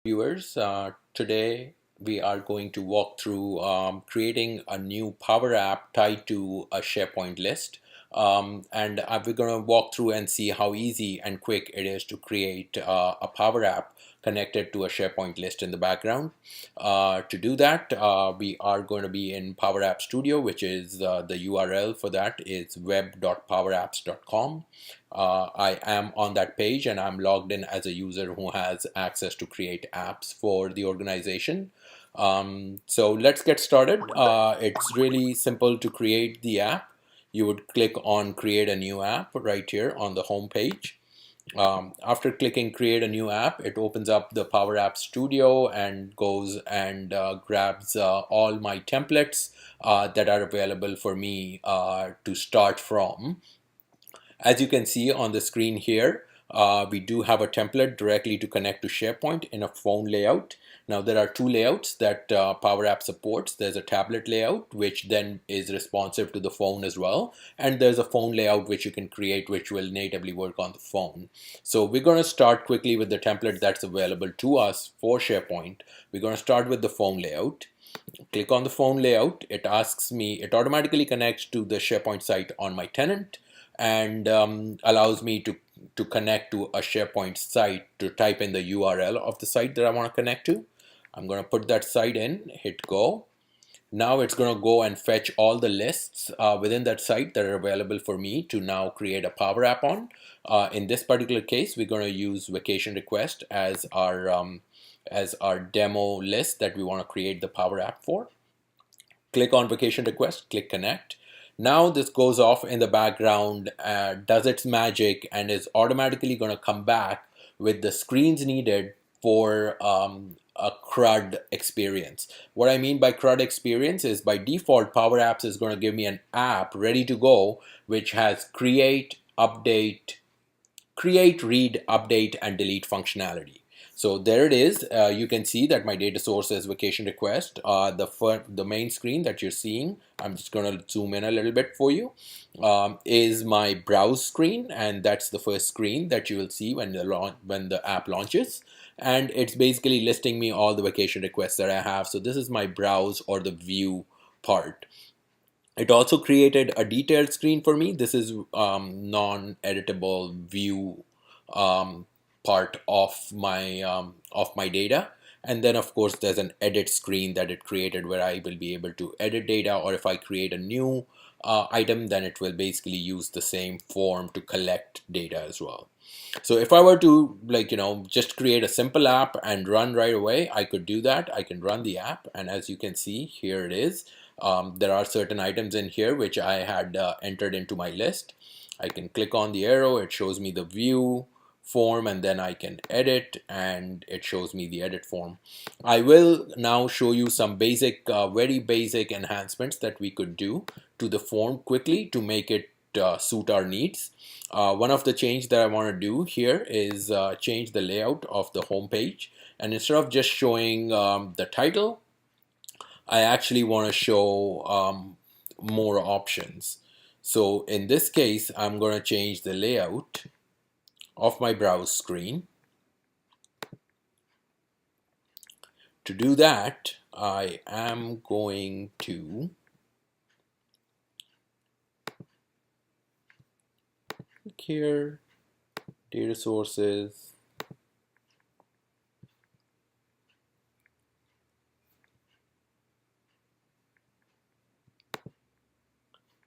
viewers. Today we are going to walk through creating a new Power App tied to a SharePoint list. We're going to walk through and see how easy and quick it is to create a Power App connected to a SharePoint list in the background. To do that, we are going to be in Power App Studio, which is the URL for that is web.powerapps.com. I am on that page and I'm logged in as a user who has access to create apps for the organization. So let's get started. It's really simple to create the app. You would click on create a new app right here on the home page. After clicking create a new app, it opens up the Power App Studio and goes and grabs all my templates that are available for me to start from. As you can see on the screen here, we do have a template directly to connect to SharePoint in a phone layout. Now there are two layouts that Power App supports. There's a tablet layout, which then is responsive to the phone as well. And there's a phone layout which you can create, which will natively work on the phone. So we're going to start quickly with the template that's available to us for SharePoint. We're going to start with the phone layout. Click on the phone layout. It asks me, it automatically connects to the SharePoint site on my tenant and allows me to connect to a SharePoint site to type in the URL of the site that I want to connect to. I'm going to put that site in, hit go. Now it's going to go and fetch all the lists within that site that are available for me to now create a Power App on. In this particular case, we're going to use vacation request as our demo list that we want to create the Power App for. Click on vacation request, click connect. Now this goes off in the background, does its magic, and is automatically going to come back with the screens needed for a CRUD experience. What I mean by CRUD experience is by default, Power Apps is going to give me an app ready to go, which has create, update, create, read, update, and delete functionality. So there it is. You can see that my data source is vacation request. The main screen that you're seeing, I'm just going to zoom in a little bit for you, is my browse screen, and that's the first screen that you will see when the app launches. And it's basically listing me all the vacation requests that I have. So this is my browse or the view part. It also created a detailed screen for me. This is non-editable view part of my data. And then of course there's an edit screen that it created where I will be able to edit data, or if I create a new item, then it will basically use the same form to collect data as well. So if I were to just create a simple app and run right away, I could do that. I can run the app, and as you can see, here it is. There are certain items in here which I had entered into my list. I can click on the arrow, it shows me the view form, and then I can edit and it shows me the edit form. I will now show you some basic, very basic enhancements that we could do to the form quickly to make it suit our needs. One of the changes that I want to do here is change the layout of the home page, and instead of just showing the title, I actually want to show more options. So in this case, I'm going to change the layout of my browse screen. To do that, I am going to click here, data sources,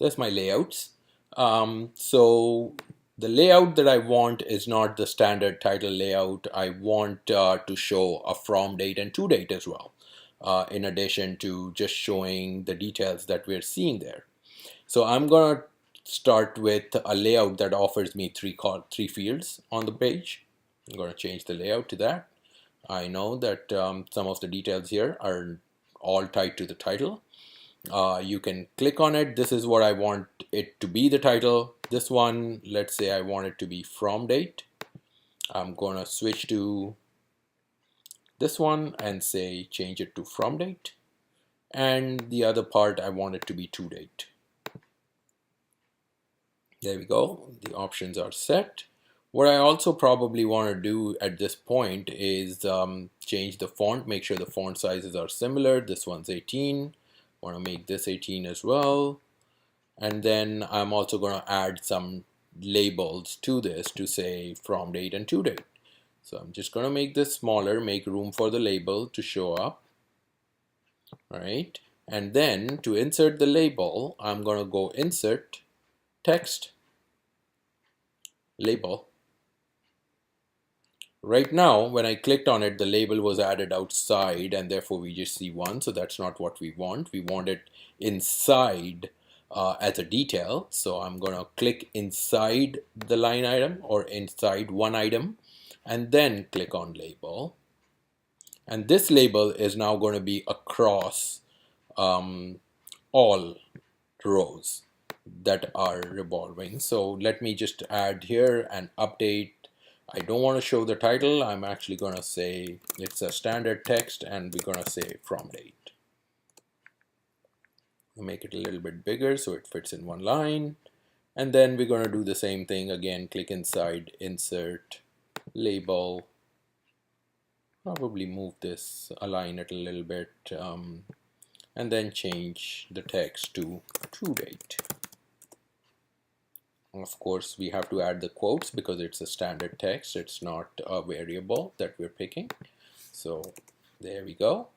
there's my layouts. So the layout that I want is not the standard title layout. I want to show a from date and to date as well, in addition to just showing the details that we're seeing there. So I'm going to start with a layout that offers me three fields on the page. I'm going to change the layout to that. I know that some of the details here are all tied to the title. You can click on it. This is what I want it to be, the title. This one, let's say I want it to be from date. I'm going to switch to this one and say change it to from date. And the other part, I want it to be to date. There we go. The options are set. What I also probably want to do at this point is change the font, make sure the font sizes are similar. This one's 18. Want to make this 18 as well. And then I'm also going to add some labels to this to say from date and to date. So I'm just going to make this smaller, make room for the label to show up. All right. And then to insert the label, I'm going to go insert text label. Right now, when I clicked on it, the label was added outside and therefore we just see one. So that's not what we want. We want it inside as a detail. So I'm going to click inside the line item or inside one item and then click on label. And this label is now going to be across all rows that are revolving. So let me just add here and update. I don't want to show the title. I'm actually going to say it's a standard text and we're going to say from date. We'll make it a little bit bigger so it fits in one line. And then we're going to do the same thing again. Click inside, insert, label. Probably move this, align it a little bit, and then change the text to date. Of course, we have to add the quotes because it's a standard text. It's not a variable that we're picking. So there we go.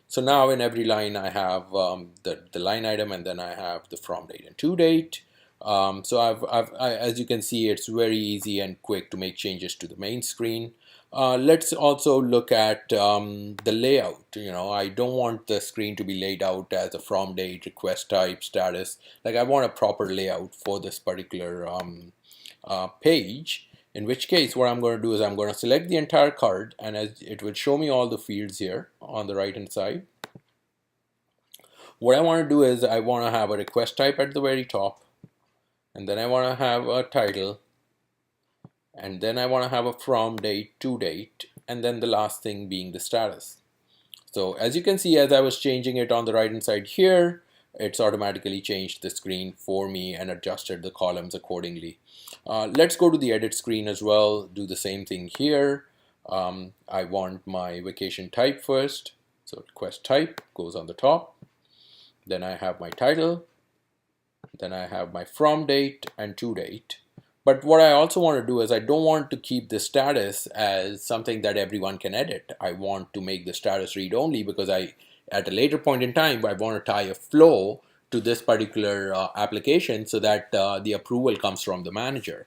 So now in every line I have the line item and then I have the from date and to date. So as you can see, it's very easy and quick to make changes to the main screen. Let's also look at the layout. I don't want the screen to be laid out as a from date, request type, status. Like I want a proper layout for this particular page. In which case, what I'm going to do is I'm going to select the entire card, and as it will show me all the fields here on the right hand side. What I want to do is I want to have a request type at the very top, and then I want to have a title, and then I want to have a from date to date, and then the last thing being the status. So as you can see, as I was changing it on the right hand side here, it's automatically changed the screen for me and adjusted the columns accordingly. Let's go to the edit screen as well, do the same thing here. I want my vacation type first. So request type goes on the top. Then I have my title. Then I have my from date and to date. But what I also want to do is I don't want to keep the status as something that everyone can edit. I want to make the status read only because at a later point in time, I want to tie a flow to this particular application so that the approval comes from the manager.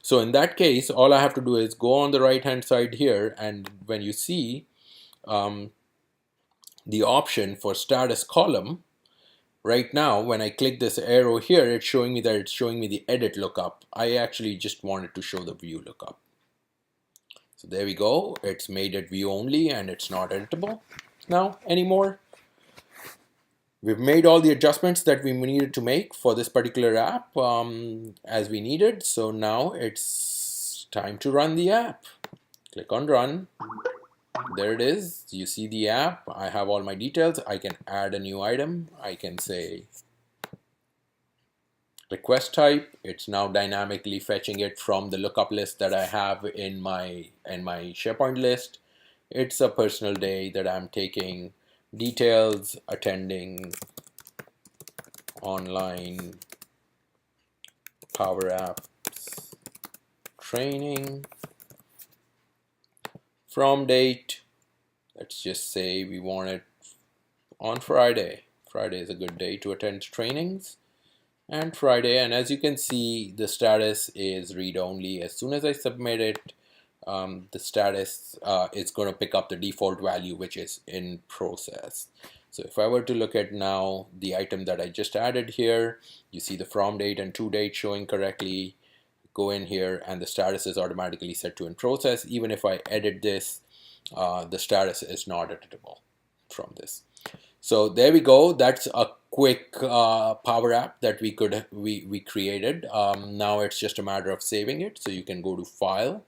So in that case, all I have to do is go on the right hand side here, and when you see the option for status column, right now when I click this arrow here, it's showing me the edit lookup. I actually just wanted to show the view lookup. So there we go. It's made it view only and it's not editable now anymore. We've made all the adjustments that we needed to make for this particular app as we needed. So now it's time to run the app. Click on run. There it is. You see the app. I have all my details. I can add a new item. I can say request type. It's now dynamically fetching it from the lookup list that I have in my SharePoint list. It's a personal day that I'm taking. Details, attending online PowerApps training. From date, let's just say we want it on Friday. Friday is a good day to attend trainings. And Friday, and as you can see, the status is read only. As soon as I submit it, the status is going to pick up the default value, which is in process. So if I were to look at now the item that I just added here, you see the from date and to date showing correctly. Go in here and the status is automatically set to in process. Even if I edit this, the status is not editable from this. So there we go. That's a quick Power App that we created. Now it's just a matter of saving it. So you can go to File,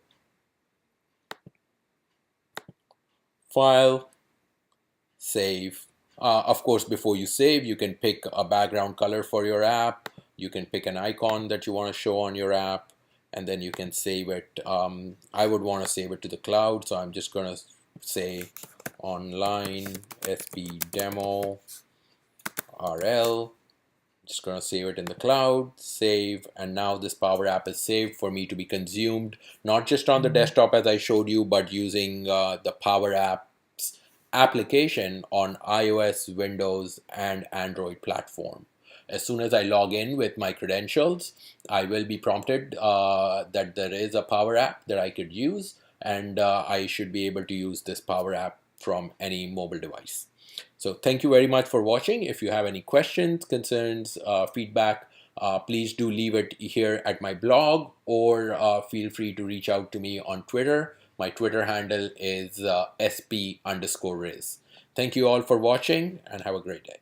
Save. Of course, before you save, you can pick a background color for your app. You can pick an icon that you want to show on your app. and then you can save it. I would want to save it to the cloud, so I'm just going to say online sp demo rl. Just going to save it in the cloud, save, and now this Power App is saved for me to be consumed, not just on the desktop as I showed you, but using the Power Apps application on iOS, Windows, and Android platform. As soon as I log in with my credentials, I will be prompted that there is a Power App that I could use, and I should be able to use this Power App from any mobile device. So thank you very much for watching. If you have any questions, concerns, feedback, please do leave it here at my blog, or feel free to reach out to me on Twitter. My Twitter handle is sp_riz. Thank you all for watching and have a great day.